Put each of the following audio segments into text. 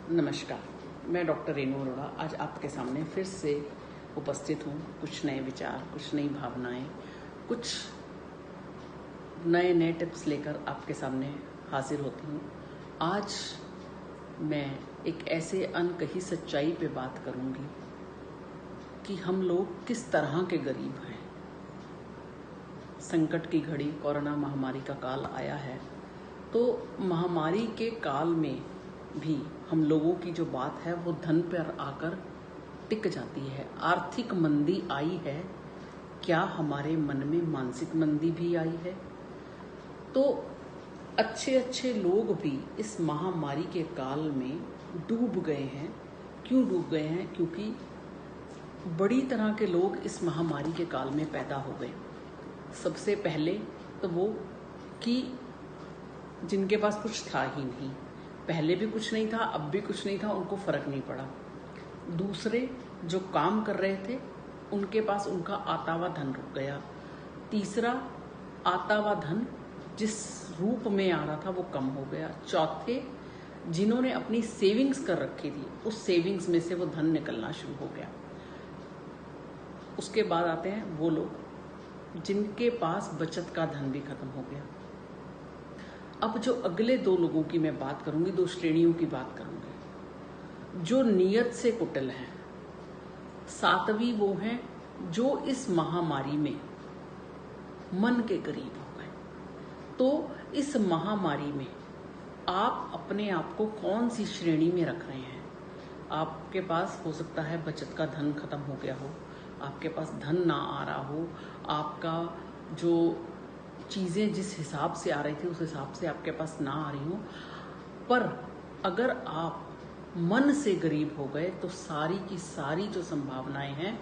नमस्कार, मैं डॉक्टर रेणु अरोड़ा आज आपके सामने फिर से उपस्थित हूँ। कुछ नए विचार, कुछ नई भावनाएं, कुछ नए टिप्स लेकर आपके सामने हाजिर होती हूँ। आज मैं एक ऐसे अनकही सच्चाई पे बात करूँगी कि हम लोग किस तरह के गरीब हैं। संकट की घड़ी, कोरोना महामारी का काल आया है, तो महामारी के काल में भी हम लोगों की जो बात है वो धन पर आकर टिक जाती है। आर्थिक मंदी आई है, क्या हमारे मन में मानसिक मंदी भी आई है? तो अच्छे अच्छे लोग भी इस महामारी के काल में डूब गए हैं। क्यों डूब गए हैं? क्योंकि बड़ी तरह के लोग इस महामारी के काल में पैदा हो गए। सबसे पहले तो वो कि जिनके पास कुछ था ही नहीं, पहले भी कुछ नहीं था, अब भी कुछ नहीं था, उनको फर्क नहीं पड़ा। दूसरे जो काम कर रहे थे उनके पास उनका आता हुआ धन रुक गया। तीसरा, आता हुआ धन जिस रूप में आ रहा था वो कम हो गया। चौथे, जिन्होंने अपनी सेविंग्स कर रखी थी उस सेविंग्स में से वो धन निकलना शुरू हो गया। उसके बाद आते हैं वो लोग जिनके पास बचत का धन भी खत्म हो गया। अब जो अगले दो लोगों की मैं बात करूंगी, दो श्रेणियों की बात करूंगी। जो नियत से कुटिल हैं। सातवीं वो हैं जो इस महामारी में मन के करीब हो गए। तो इस महामारी में आप अपने आप को कौन सी श्रेणी में रख रहे हैं? आपके पास हो सकता है बचत का धन खत्म हो गया हो, आपके पास धन ना आ रहा हो, आपका जो चीज़ें जिस हिसाब से आ रही थी उस हिसाब से आपके पास ना आ रही हो। पर अगर आप मन से गरीब हो गए तो सारी की सारी जो संभावनाएं हैं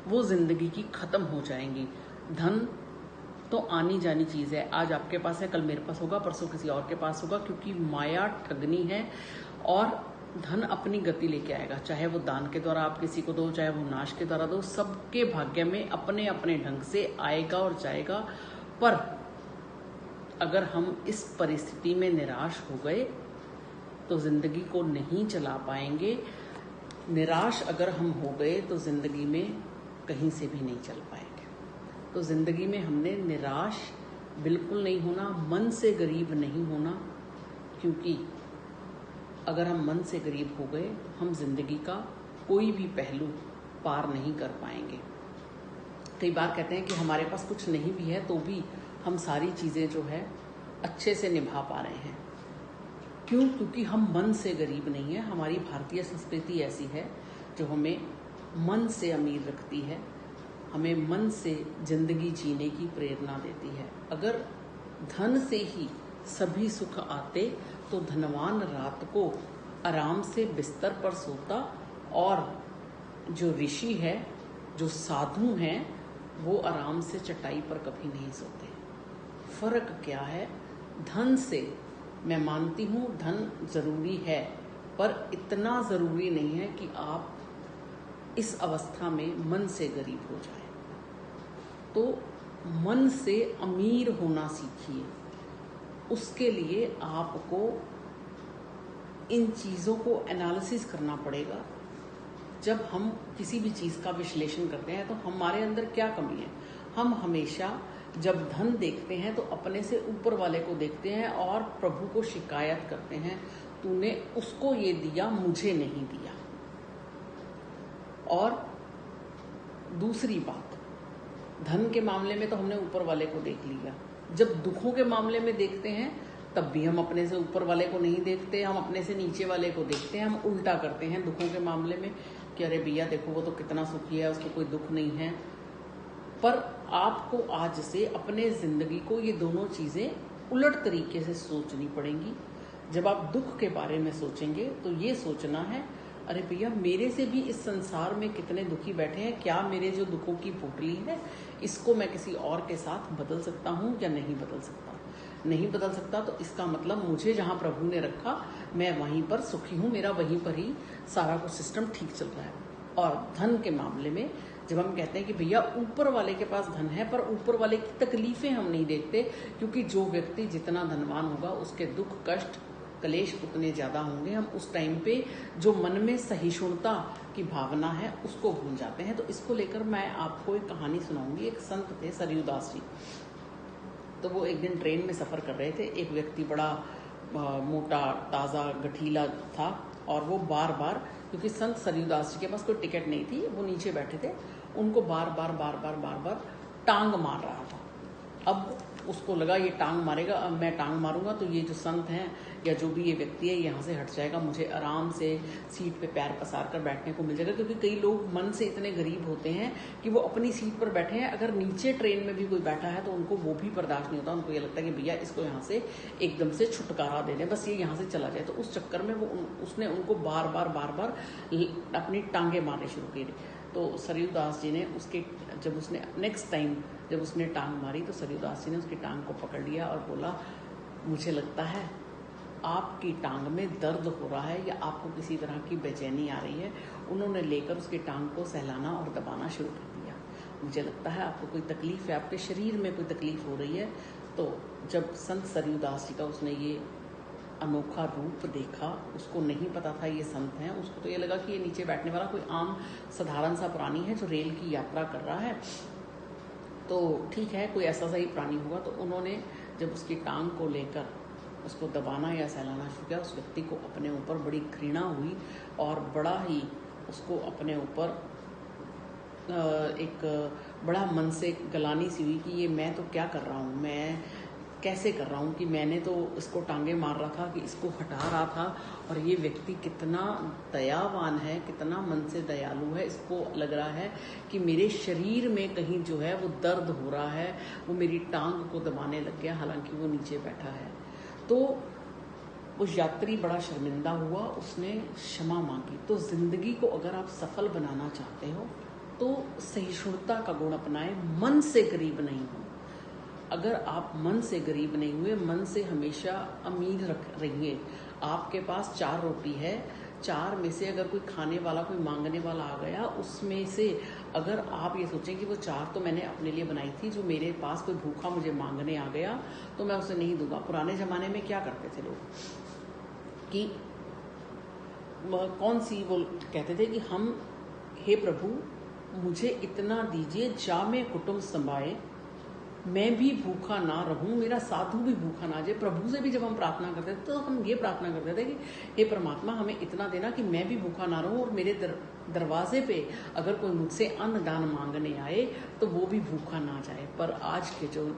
वो जिंदगी की खत्म हो जाएंगी। धन तो आनी जानी चीज़ है। आज आपके पास है, कल मेरे पास होगा, परसों किसी और के पास होगा, क्योंकि माया ठगनी है और धन अपनी गति लेके आएगा। चाहे वो दान के द्वारा आप किसी को दो, चाहे वो नाश के द्वारा दो, सबके भाग्य में अपने अपने ढंग से आएगा और जाएगा। पर अगर हम इस परिस्थिति में निराश हो गए तो जिंदगी को नहीं चला पाएंगे। निराश अगर हम हो गए तो जिंदगी में कहीं से भी नहीं चल पाएंगे। तो जिंदगी में हमने निराश बिल्कुल नहीं होना, मन से गरीब नहीं होना, क्योंकि अगर हम मन से गरीब हो गए हम जिंदगी का कोई भी पहलू पार नहीं कर पाएंगे। कई बार कहते हैं कि हमारे पास कुछ नहीं भी है तो भी हम सारी चीज़ें जो है अच्छे से निभा पा रहे हैं। क्यों? क्योंकि हम मन से गरीब नहीं है। हमारी भारतीय संस्कृति ऐसी है जो हमें मन से अमीर रखती है, हमें मन से जिंदगी जीने की प्रेरणा देती है। अगर धन से ही सभी सुख आते तो धनवान रात को आराम से बिस्तर पर सोता और जो ऋषि है, जो साधु हैं, वो आराम से चटाई पर कभी नहीं सोते। फर्क क्या है? धन से मैं मानती हूँ धन जरूरी है, पर इतना जरूरी नहीं है कि आप इस अवस्था में मन से गरीब हो जाए। तो मन से अमीर होना सीखिए। उसके लिए आपको इन चीज़ों को एनालिसिस करना पड़ेगा। जब हम किसी भी चीज़ का विश्लेषण करते हैं तो हमारे अंदर क्या कमी है। हम हमेशा जब धन देखते हैं तो अपने से ऊपर वाले को देखते हैं और प्रभु को शिकायत करते हैं, तूने उसको ये दिया, मुझे नहीं दिया। और दूसरी बात, धन के मामले में तो हमने ऊपर वाले को देख लिया। जब दुखों के मामले में देखते हैं तब भी हम अपने से ऊपर वाले को नहीं देखते, हम अपने से नीचे वाले को देखते हैं। हम उल्टा करते हैं दुखों के मामले में कि अरे भैया देखो वो तो कितना सुखी है, उसको कोई दुख नहीं है। पर आपको आज से अपने जिंदगी को ये दोनों चीजें उलट तरीके से सोचनी पड़ेंगी। जब आप दुख के बारे में सोचेंगे तो ये सोचना है, अरे भैया मेरे से भी इस संसार में कितने दुखी बैठे हैं, क्या मेरे जो दुखों की पोटली है इसको मैं किसी और के साथ बदल सकता हूँ या नहीं बदल सकता? नहीं बदल सकता तो इसका मतलब मुझे जहाँ प्रभु ने रखा मैं वहीं पर सुखी हूँ, मेरा वहीं पर ही सारा कुछ सिस्टम ठीक चल रहा है। और धन के मामले में जब हम कहते हैं कि भैया ऊपर वाले के पास धन है, पर ऊपर वाले की तकलीफें हम नहीं देखते, क्योंकि जो व्यक्ति जितना धनवान होगा उसके दुख कष्ट कलेश उतने ज़्यादा होंगे। हम उस टाइम पे जो मन में सहिष्णुता की भावना है उसको भूल जाते हैं। तो इसको लेकर मैं आपको एक कहानी सुनाऊंगी। एक संत थे सरयू दास जी। तो वो एक दिन ट्रेन में सफ़र कर रहे थे। एक व्यक्ति बड़ा मोटा ताज़ा गठीला था और वो बार बार, क्योंकि संत सरयू दास जी के पास कोई टिकट नहीं थी, वो नीचे बैठे थे, उनको बार बार टांग मार रहा था। अब उसको लगा ये टांग मारेगा, अब मैं टांग मारूंगा तो ये जो संत हैं या जो भी ये व्यक्ति है यहाँ से हट जाएगा, मुझे आराम से सीट पे पैर पसार कर बैठने को मिल जाएगा। क्योंकि कई लोग मन से इतने गरीब होते हैं कि वो अपनी सीट पर बैठे हैं, अगर नीचे ट्रेन में भी कोई बैठा है तो उनको वो भी बर्दाश्त नहीं होता। उनको ये लगता है कि भैया इसको यहाँ से एकदम से छुटकारा दे दें, बस ये यहाँ से चला जाए। तो उस चक्कर में उसने उनको बार बार अपनी टांगे मारनी शुरू की। तो सरयू दास जी ने जब उसने नेक्स्ट टाइम जब उसने टांग मारी तो सरयू दास जी ने उसकी टांग को पकड़ लिया और बोला, मुझे लगता है आपकी टांग में दर्द हो रहा है या आपको किसी तरह की बेचैनी आ रही है। उन्होंने लेकर उसकी टांग को सहलाना और दबाना शुरू कर दिया। मुझे लगता है आपको कोई तकलीफ है, आपके शरीर में कोई तकलीफ हो रही है। तो जब संत सरयू दास जी का उसने ये अनोखा रूप देखा, उसको नहीं पता था ये संत हैं, उसको तो ये लगा कि ये नीचे बैठने वाला कोई आम साधारण सा प्राणी है जो रेल की यात्रा कर रहा है, तो ठीक है कोई ऐसा सा ही प्राणी होगा। तो उन्होंने जब उसकी टांग को लेकर उसको दबाना या सहलाना शुरू किया, उस व्यक्ति को अपने ऊपर बड़ी घृणा हुई और बड़ा ही उसको अपने ऊपर एक बड़ा मन से गलानी सी हुई कि ये मैं तो क्या कर रहा हूँ, मैं कैसे कर रहा हूँ कि मैंने तो इसको टांगे मार रहा था, कि इसको हटा रहा था, और ये व्यक्ति कितना दयावान है, कितना मन से दयालु है। इसको लग रहा है कि मेरे शरीर में कहीं जो है वो दर्द हो रहा है, वो मेरी टांग को दबाने लग गया, हालांकि वो नीचे बैठा है। तो उस यात्री बड़ा शर्मिंदा हुआ, उसने क्षमा मांगी। तो जिंदगी को अगर आप सफल बनाना चाहते हो तो सहिष्णुता का गुण अपनाएं, मन से गरीब नहीं हो। अगर आप मन से गरीब नहीं हुए, मन से हमेशा अमीर रहिए। आपके पास 4 रोटी है, 4 में से अगर कोई खाने वाला, कोई मांगने वाला आ गया, उसमें से अगर आप ये सोचें कि वो 4 तो मैंने अपने लिए बनाई थी, जो मेरे पास कोई भूखा मुझे मांगने आ गया तो मैं उसे नहीं दूंगा। पुराने ज़माने में क्या करते थे लोग कि कौन सी वो कहते थे कि हम, हे प्रभु मुझे इतना दीजिए, जामे कुटुंब संभाए, मैं भी भूखा ना रहूं, मेरा साधु भी भूखा ना जाए। प्रभु से भी जब हम प्रार्थना करते थे तो हम ये प्रार्थना करते थे कि हे परमात्मा हमें इतना देना कि मैं भी भूखा ना रहूं, और मेरे दरवाजे पे अगर कोई मुझसे अन्न दान मांगने आए तो वो भी भूखा ना जाए। पर आज के जो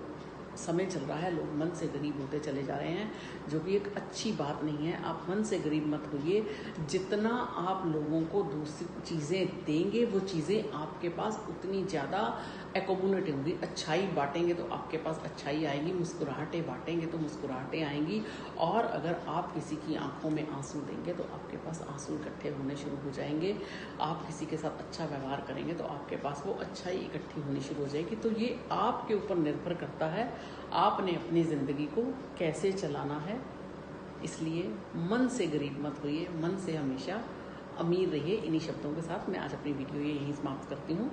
समय चल रहा है, लोग मन से गरीब होते चले जा रहे हैं, जो कि एक अच्छी बात नहीं है। आप मन से गरीब मत होइए। जितना आप लोगों को दूसरी चीज़ें देंगे, वो चीज़ें आपके पास उतनी ज़्यादा एकोमुलेट होंगी। अच्छाई बांटेंगे तो आपके पास अच्छाई आएगी, मुस्कुराहटें बांटेंगे तो मुस्कुराहटें आएंगी, और अगर आप किसी की आंखों में आंसू देंगे तो आपके पास आंसू इकट्ठे होने शुरू हो जाएंगे। आप किसी के साथ अच्छा व्यवहार करेंगे तो आपके पास वो अच्छाई इकट्ठी होनी शुरू हो जाएगी। तो ये आपके ऊपर निर्भर करता है, आपने अपनी ज़िंदगी को कैसे चलाना है। इसलिए मन से गरीब मत होइए, मन से हमेशा अमीर रहिए। इन्हीं शब्दों के साथ मैं आज अपनी वीडियो यहीं समाप्त करती हूँ।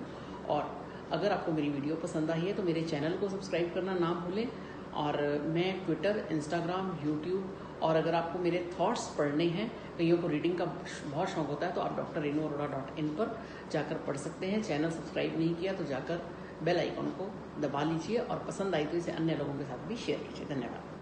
और अगर आपको मेरी वीडियो पसंद आई है तो मेरे चैनल को सब्सक्राइब करना ना भूलें। और मैं ट्विटर, इंस्टाग्राम, यूट्यूब, और अगर आपको मेरे थॉट्स पढ़ने हैं, कईयों को रीडिंग का बहुत शौक होता है, तो आप drrenuarora.in पर जाकर पढ़ सकते हैं। चैनल सब्सक्राइब नहीं किया तो जाकर बेल आइकन को दबा लीजिए, और पसंद आई तो इसे अन्य लोगों के साथ भी शेयर कीजिए। धन्यवाद।